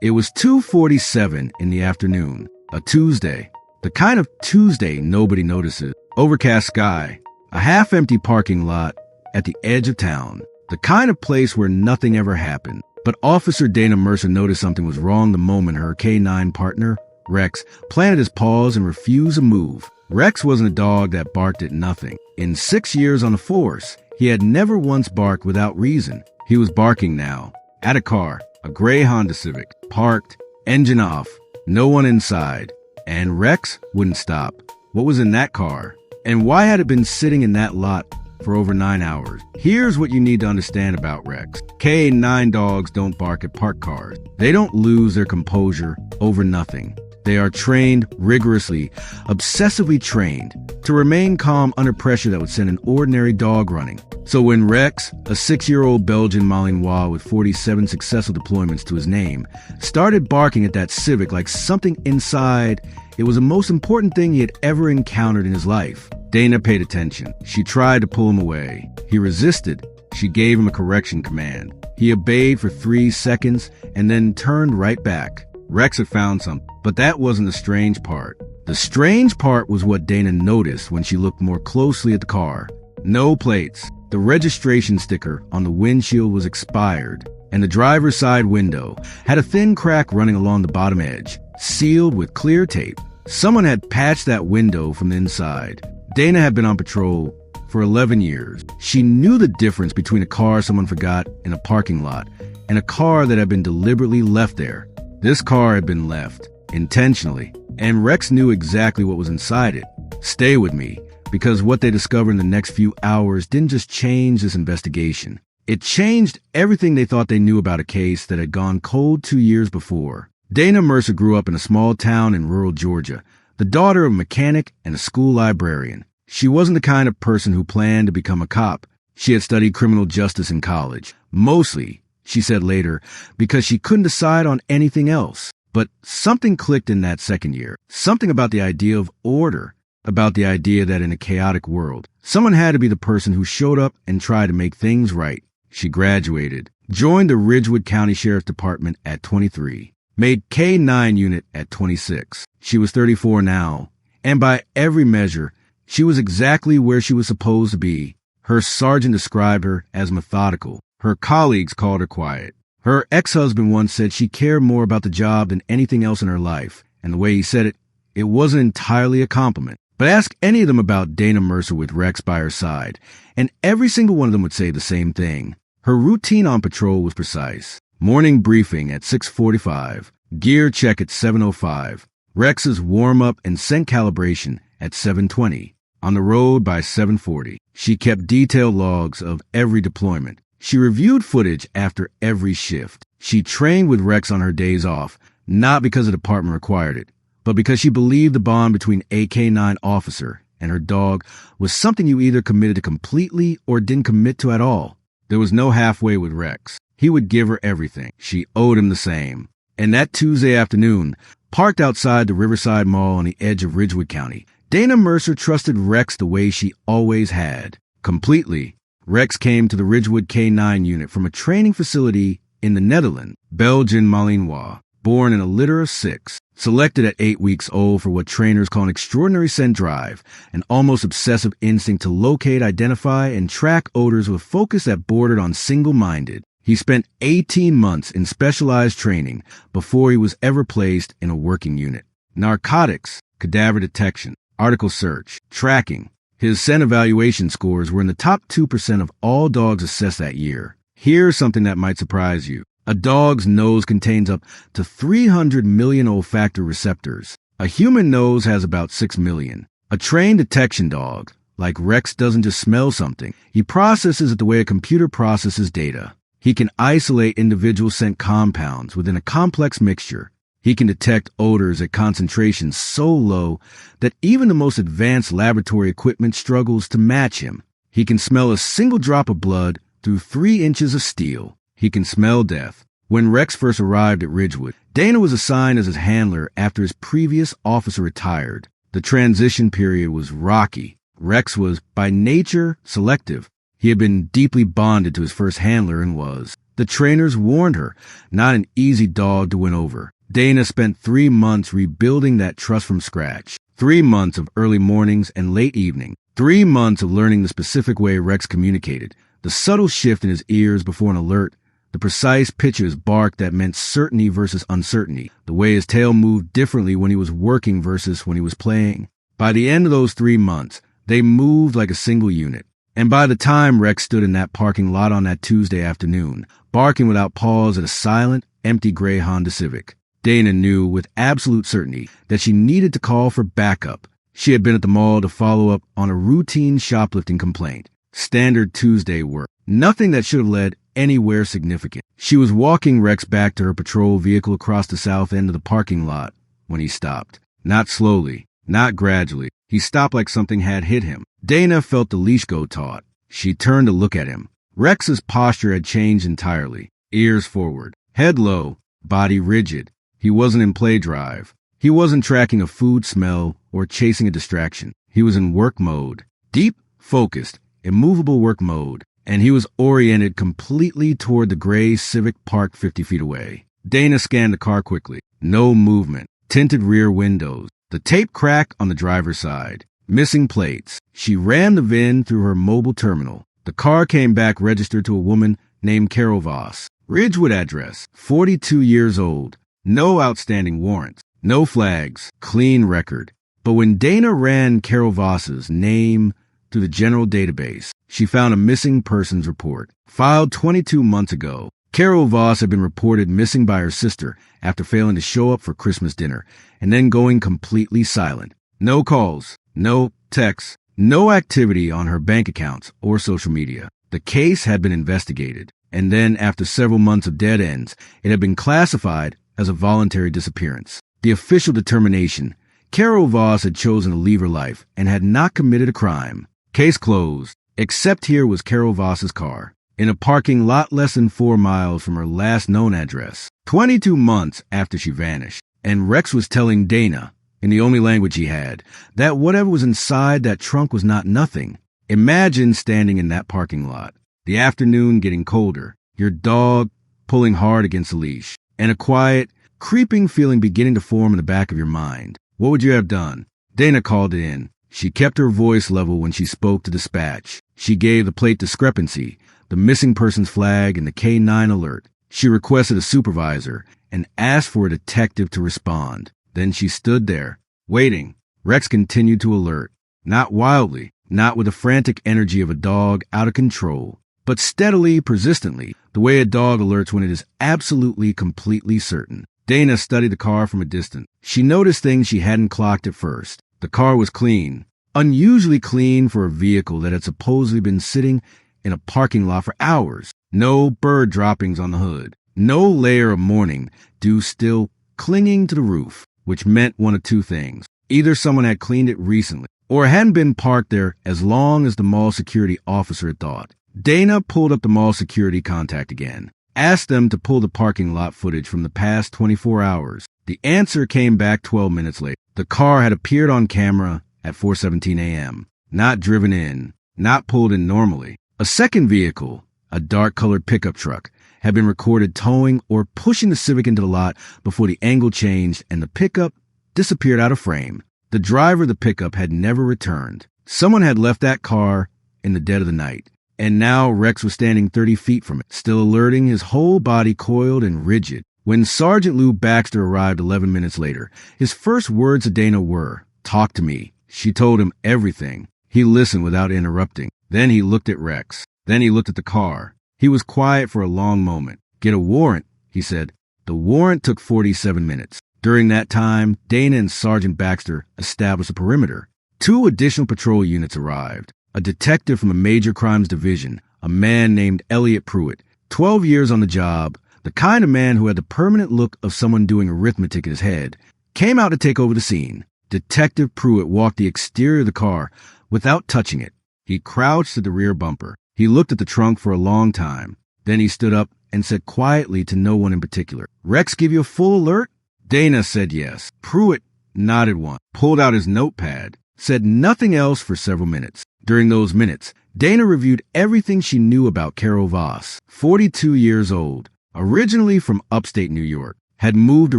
It was 2:47 in the afternoon, a Tuesday. The kind of Tuesday nobody notices. Overcast sky, a half-empty parking lot at the edge of town. The kind of place where nothing ever happened. But Officer Dana Mercer noticed something was wrong the moment her K9 partner, Rex, planted his paws and refused to move. Rex wasn't a dog that barked at nothing. In 6 years on the force, he had never once barked without reason. He was barking now. At a car, a gray Honda Civic, parked, engine off, no one inside. And Rex wouldn't stop. What was in that car? And why had it been sitting in that lot for over 9 hours? Here's what you need to understand about Rex. K9 dogs don't bark at parked cars. They don't lose their composure over nothing. They are trained rigorously, obsessively trained, to remain calm under pressure that would send an ordinary dog running. So when Rex, a 6-year-old Belgian Malinois with 47 successful deployments to his name, started barking at that Civic like something inside, it was the most important thing he had ever encountered in his life. Dana paid attention. She tried to pull him away. He resisted. She gave him a correction command. He obeyed for 3 seconds and then turned right back. Rex had found something, but that wasn't the strange part. The strange part was what Dana noticed when she looked more closely at the car. No plates. The registration sticker on the windshield was expired, and the driver's side window had a thin crack running along the bottom edge, sealed with clear tape. Someone had patched that window from the inside. Dana had been on patrol for 11 years. She knew the difference between a car someone forgot in a parking lot and a car that had been deliberately left there. This car had been left, intentionally, and Rex knew exactly what was inside it. Stay with me, because what they discovered in the next few hours didn't just change this investigation. It changed everything they thought they knew about a case that had gone cold 2 years before. Dana Mercer grew up in a small town in rural Georgia, the daughter of a mechanic and a school librarian. She wasn't the kind of person who planned to become a cop. She had studied criminal justice in college, mostly, she said later, because she couldn't decide on anything else. But something clicked in that second year. Something about the idea of order, about the idea that in a chaotic world, someone had to be the person who showed up and tried to make things right. She graduated, joined the Ridgewood County Sheriff's Department at 23, made K9 unit at 26. She was 34 now, and by every measure, she was exactly where she was supposed to be. Her sergeant described her as methodical. Her colleagues called her quiet. Her ex-husband once said she cared more about the job than anything else in her life, and the way he said it, it wasn't entirely a compliment. But ask any of them about Dana Mercer with Rex by her side, and every single one of them would say the same thing. Her routine on patrol was precise. Morning briefing at 6:45, gear check at 7:05, Rex's warm-up and scent calibration at 7:20, on the road by 7:40. She kept detailed logs of every deployment. She reviewed footage after every shift. She trained with Rex on her days off, not because the department required it, but because she believed the bond between a K9 officer and her dog was something you either committed to completely or didn't commit to at all. There was no halfway with Rex. He would give her everything. She owed him the same. And that Tuesday afternoon, parked outside the Riverside Mall on the edge of Ridgewood County, Dana Mercer trusted Rex the way she always had. Completely. Rex came to the Ridgewood K9 unit from a training facility in the Netherlands, Belgian Malinois, born in a litter of 6, selected at 8 weeks old for what trainers call an extraordinary scent drive, an almost obsessive instinct to locate, identify, and track odors with focus that bordered on single-minded. He spent 18 months in specialized training before he was ever placed in a working unit. Narcotics, cadaver detection, article search, tracking. His scent evaluation scores were in the top 2% of all dogs assessed that year. Here's something that might surprise you. A dog's nose contains up to 300 million olfactory receptors. A human nose has about 6 million. A trained detection dog, like Rex, doesn't just smell something. He processes it the way a computer processes data. He can isolate individual scent compounds within a complex mixture. He can detect odors at concentrations so low that even the most advanced laboratory equipment struggles to match him. He can smell a single drop of blood through 3 inches of steel. He can smell death. When Rex first arrived at Ridgewood, Dana was assigned as his handler after his previous officer retired. The transition period was rocky. Rex was, by nature, selective. He had been deeply bonded to his first handler and was, The trainers warned her, not an easy dog to win over. Dana spent 3 months rebuilding that trust from scratch. 3 months of early mornings and late evening. 3 months of learning the specific way Rex communicated, the subtle shift in his ears before an alert, the precise pitch of his bark that meant certainty versus uncertainty, the way his tail moved differently when he was working versus when he was playing. By the end of those 3 months, they moved like a single unit. And by the time Rex stood in that parking lot on that Tuesday afternoon, barking without pause at a silent, empty gray Honda Civic, Dana knew with absolute certainty that she needed to call for backup. She had been at the mall to follow up on a routine shoplifting complaint. Standard Tuesday work. Nothing that should have led anywhere significant. She was walking Rex back to her patrol vehicle across the south end of the parking lot when he stopped. Not slowly, not gradually. He stopped like something had hit him. Dana felt the leash go taut. She turned to look at him. Rex's posture had changed entirely. Ears forward, head low, body rigid. He wasn't in play drive. He wasn't tracking a food smell or chasing a distraction. He was in work mode. Deep, focused, immovable work mode. And he was oriented completely toward the gray Civic parked 50 feet away. Dana scanned the car quickly. No movement. Tinted rear windows. The tape crack on the driver's side. Missing plates. She ran the VIN through her mobile terminal. The car came back registered to a woman named Carol Voss. Ridgewood address. 42 years old. No outstanding warrants. No flags. Clean record. But when Dana ran Carol Voss's name through the general database, she found a missing persons report. Filed 22 months ago. Carol Voss had been reported missing by her sister after failing to show up for Christmas dinner and then going completely silent. No calls, no texts, no activity on her bank accounts or social media. The case had been investigated, and then after several months of dead ends, it had been classified as a voluntary disappearance. The official determination: Carol Voss had chosen to leave her life and had not committed a crime. Case closed, except here was Carol Voss's car, in a parking lot less than 4 miles from her last known address, 22 months after she vanished. And Rex was telling Dana, in the only language he had, that whatever was inside that trunk was not nothing. Imagine standing in that parking lot, the afternoon getting colder, your dog pulling hard against the leash, and a quiet, creeping feeling beginning to form in the back of your mind. What would you have done? Dana called it in. She kept her voice level when she spoke to dispatch. She gave the plate discrepancy, the missing persons flag, and the K-9 alert. She requested a supervisor and asked for a detective to respond. Then she stood there, waiting. Rex continued to alert. Not wildly, not with the frantic energy of a dog out of control, but steadily, persistently, the way a dog alerts when it is absolutely, completely certain. Dana studied the car from a distance. She noticed things she hadn't clocked at first. The car was clean, unusually clean for a vehicle that had supposedly been sitting in a parking lot for hours. No bird droppings on the hood. No layer of morning dew still clinging to the roof, which meant one of two things. Either someone had cleaned it recently, or it hadn't been parked there as long as the mall security officer had thought. Dana pulled up the mall security contact again, asked them to pull the parking lot footage from the past 24 hours. The answer came back 12 minutes later. The car had appeared on camera at 4:17 a.m., not driven in, not pulled in normally. A second vehicle, a dark-colored pickup truck, had been recorded towing or pushing the Civic into the lot before the angle changed and the pickup disappeared out of frame. The driver of the pickup had never returned. Someone had left that car in the dead of the night, and now Rex was standing 30 feet from it, still alerting, his whole body coiled and rigid. When Sergeant Lou Baxter arrived 11 minutes later, his first words to Dana were, "Talk to me." She told him everything. He listened without interrupting. Then he looked at Rex. Then he looked at the car. He was quiet for a long moment. "Get a warrant," he said. The warrant took 47 minutes. During that time, Dana and Sergeant Baxter established a perimeter. 2 additional patrol units arrived. A detective from a major crimes division, a man named Elliot Pruitt, 12 years on the job, the kind of man who had the permanent look of someone doing arithmetic in his head, came out to take over the scene. Detective Pruitt walked the exterior of the car without touching it. He crouched at the rear bumper. He looked at the trunk for a long time. Then he stood up and said quietly to no one in particular, "Rex give you a full alert?" Dana said yes. Pruitt nodded once, pulled out his notepad, said nothing else for several minutes. During those minutes, Dana reviewed everything she knew about Carol Voss, 42 years old, originally from upstate New York, had moved to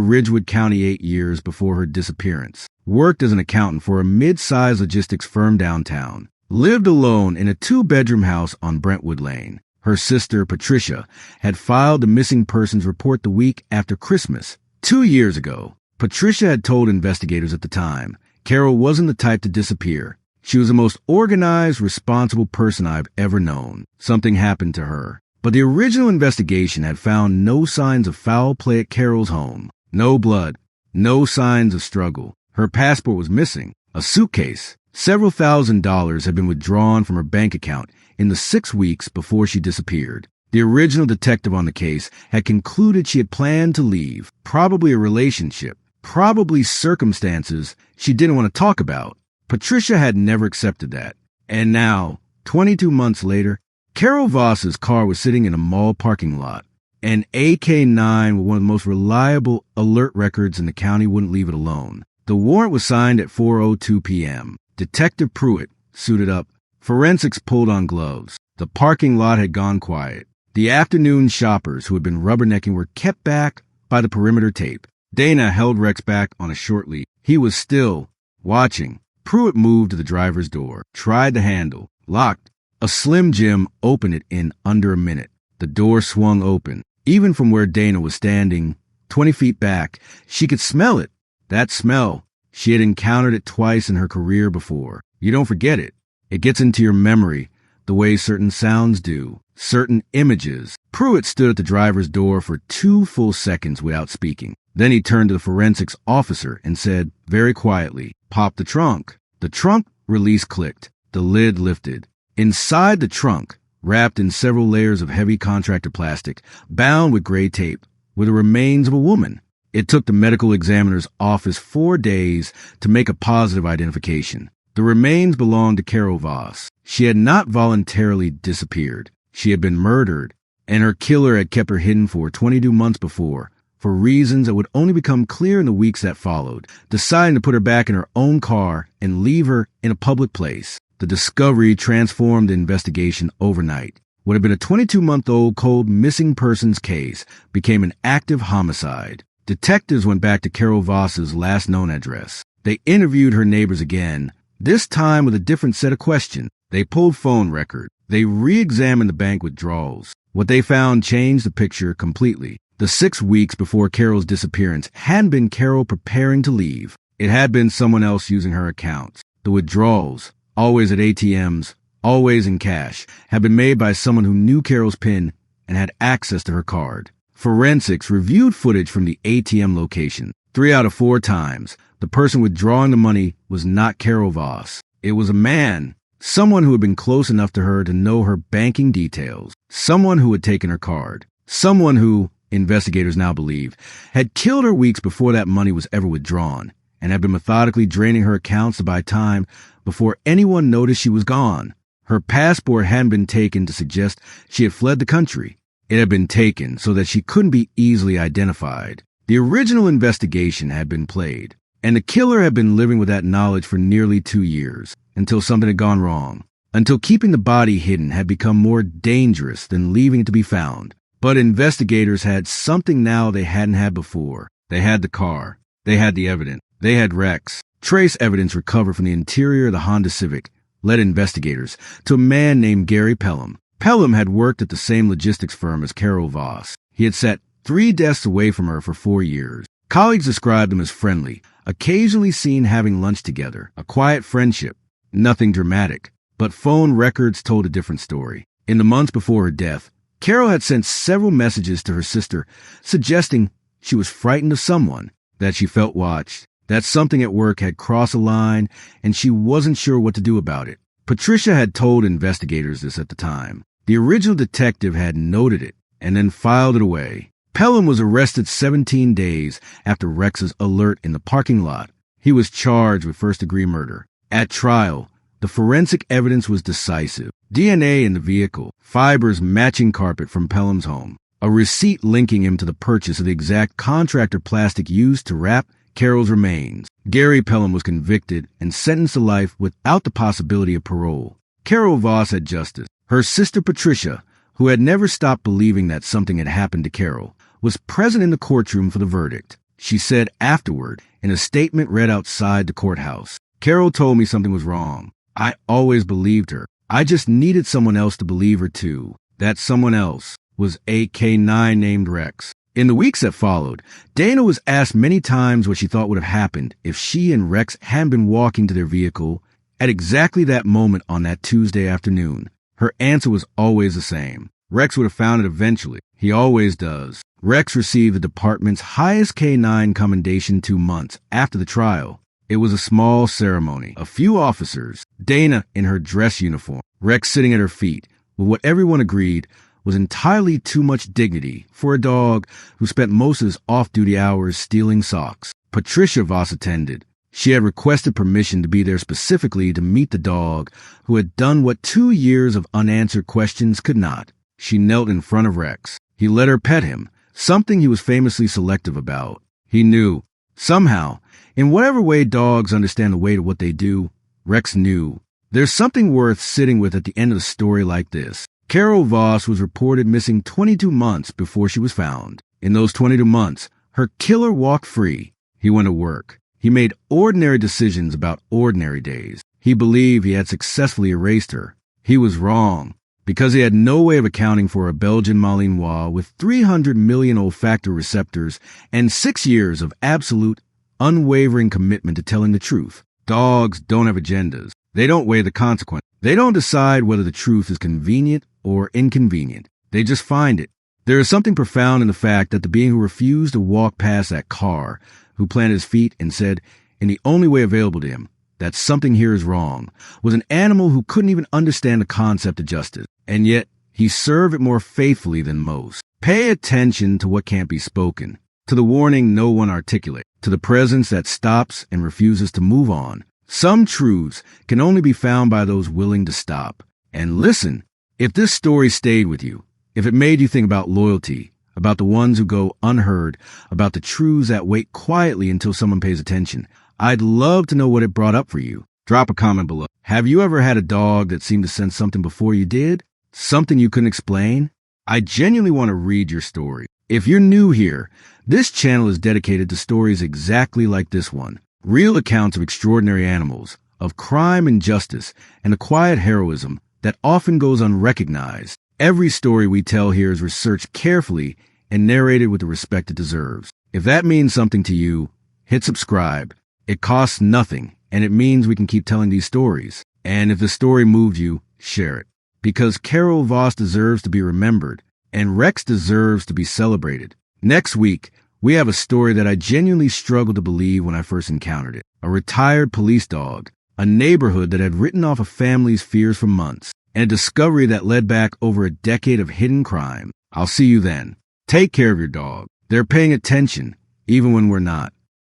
Ridgewood County 8 years before her disappearance, worked as an accountant for a mid-sized logistics firm downtown, lived alone in a 2-bedroom house on Brentwood Lane. Her sister, Patricia, had filed the missing persons report the week after Christmas. 2 years ago, Patricia had told investigators at the time, Carol wasn't the type to disappear. She was the most organized, responsible person I've ever known. Something happened to her. But the original investigation had found no signs of foul play at Carol's home. No blood. No signs of struggle. Her passport was missing. A suitcase. Several $1,000s had been withdrawn from her bank account in the 6 weeks before she disappeared. The original detective on the case had concluded she had planned to leave. Probably a relationship. Probably circumstances she didn't want to talk about. Patricia had never accepted that. And now, 22 months later, Carol Voss's car was sitting in a mall parking lot. An AK-9 with one of the most reliable alert records in the county wouldn't leave it alone. The warrant was signed at 4:02 p.m. Detective Pruitt suited up. Forensics pulled on gloves. The parking lot had gone quiet. The afternoon shoppers who had been rubbernecking were kept back by the perimeter tape. Dana held Rex back on a short leash. He was still watching. Pruitt moved to the driver's door, tried the handle, locked. A Slim Jim opened it in under a minute. The door swung open. Even from where Dana was standing, 20 feet back, she could smell it. That smell. She had encountered it twice in her career before. You don't forget it. It gets into your memory, the way certain sounds do, certain images. Pruitt stood at the driver's door for 2 full seconds without speaking. Then he turned to the forensics officer and said, very quietly, "Pop the trunk." The trunk release clicked. The lid lifted. Inside the trunk, wrapped in several layers of heavy contractor plastic, bound with gray tape, were the remains of a woman. It took the medical examiner's office 4 days to make a positive identification. The remains belonged to Carol Voss. She had not voluntarily disappeared. She had been murdered, and her killer had kept her hidden for 22 months before, for reasons that would only become clear in the weeks that followed, deciding to put her back in her own car and leave her in a public place. The discovery transformed the investigation overnight. What had been a 22-month-old cold missing persons case became an active homicide. Detectives went back to Carol Voss's last known address. They interviewed her neighbors again, this time with a different set of questions. They pulled phone records. They re-examined the bank withdrawals. What they found changed the picture completely. The 6 weeks before Carol's disappearance hadn't been Carol preparing to leave. It had been someone else using her accounts. The withdrawals, always at ATMs, always in cash, had been made by someone who knew Carol's PIN and had access to her card. Forensics reviewed footage from the ATM location. 3 out of 4 times, the person withdrawing the money was not Carol Voss. It was a man, someone who had been close enough to her to know her banking details, someone who had taken her card, someone who, investigators now believe, had killed her weeks before that money was ever withdrawn, and had been methodically draining her accounts to buy time before anyone noticed she was gone. Her passport hadn't been taken to suggest she had fled the country. It had been taken so that she couldn't be easily identified. The original investigation had been played, and the killer had been living with that knowledge for nearly 2 years, until something had gone wrong, until keeping the body hidden had become more dangerous than leaving it to be found. But investigators had something now they hadn't had before. They had the car. They had the evidence. They had Rex. Trace evidence recovered from the interior of the Honda Civic led investigators to a man named Gary Pelham. Pelham had worked at the same logistics firm as Carol Voss. He had sat 3 desks away from her for 4 years. Colleagues described him as friendly, occasionally seen having lunch together, a quiet friendship, nothing dramatic. But phone records told a different story. In the months before her death, Carol had sent several messages to her sister suggesting she was frightened of someone, that she felt watched, that something at work had crossed a line and she wasn't sure what to do about it. Patricia had told investigators this at the time. The original detective had noted it and then filed it away. Pelham was arrested 17 days after Rex's alert in the parking lot. He was charged with first-degree murder. At trial, the forensic evidence was decisive. DNA in the vehicle, fibers matching carpet from Pelham's home, a receipt linking him to the purchase of the exact contractor plastic used to wrap Carol's remains. Gary Pelham was convicted and sentenced to life without the possibility of parole. Carol Voss had justice. Her sister Patricia, who had never stopped believing that something had happened to Carol, was present in the courtroom for the verdict. She said afterward, in a statement read outside the courthouse, "Carol told me something was wrong. I always believed her. I just needed someone else to believe her too. That someone else was a K9 named Rex." In the weeks that followed, Dana was asked many times what she thought would have happened if she and Rex hadn't been walking to their vehicle at exactly that moment on that Tuesday afternoon. Her answer was always the same. Rex would have found it eventually. He always does. Rex received the department's highest K9 commendation 2 months after the trial. It was a small ceremony. A few officers, Dana in her dress uniform, Rex sitting at her feet, with what everyone agreed was entirely too much dignity for a dog who spent most of his off-duty hours stealing socks. Patricia Voss attended. She had requested permission to be there specifically to meet the dog who had done what 2 years of unanswered questions could not. She knelt in front of Rex. He let her pet him, something he was famously selective about. He knew. Somehow, in whatever way dogs understand the weight of what they do, Rex knew. There's something worth sitting with at the end of a story like this. Carol Voss was reported missing 22 months before she was found. In those 22 months, her killer walked free. He went to work. He made ordinary decisions about ordinary days. He believed he had successfully erased her. He was wrong, because he had no way of accounting for a Belgian Malinois with 300 million olfactory receptors and 6 years of absolute, unwavering commitment to telling the truth. Dogs don't have agendas. They don't weigh the consequence. They don't decide whether the truth is convenient or inconvenient. They just find it. There is something profound in the fact that the being who refused to walk past that car, who planted his feet and said, in the only way available to him, that something here is wrong, was an animal who couldn't even understand the concept of justice. And yet, he served it more faithfully than most. Pay attention to what can't be spoken, to the warning no one articulates, to the presence that stops and refuses to move on. Some truths can only be found by those willing to stop and listen. If this story stayed with you, if it made you think about loyalty, about the ones who go unheard, about the truths that wait quietly until someone pays attention, I'd love to know what it brought up for you. Drop a comment below. Have you ever had a dog that seemed to sense something before you did? Something you couldn't explain? I genuinely want to read your story. If you're new here, this channel is dedicated to stories exactly like this one. Real accounts of extraordinary animals, of crime and justice, and the quiet heroism that often goes unrecognized. Every story we tell here is researched carefully and narrated with the respect it deserves. If that means something to you, hit subscribe. It costs nothing, and it means we can keep telling these stories. And if the story moved you, share it. Because Carol Voss deserves to be remembered, and Rex deserves to be celebrated. Next week, we have a story that I genuinely struggled to believe when I first encountered it. A retired police dog, a neighborhood that had written off a family's fears for months, and a discovery that led back over a decade of hidden crime. I'll see you then. Take care of your dog. They're paying attention, even when we're not.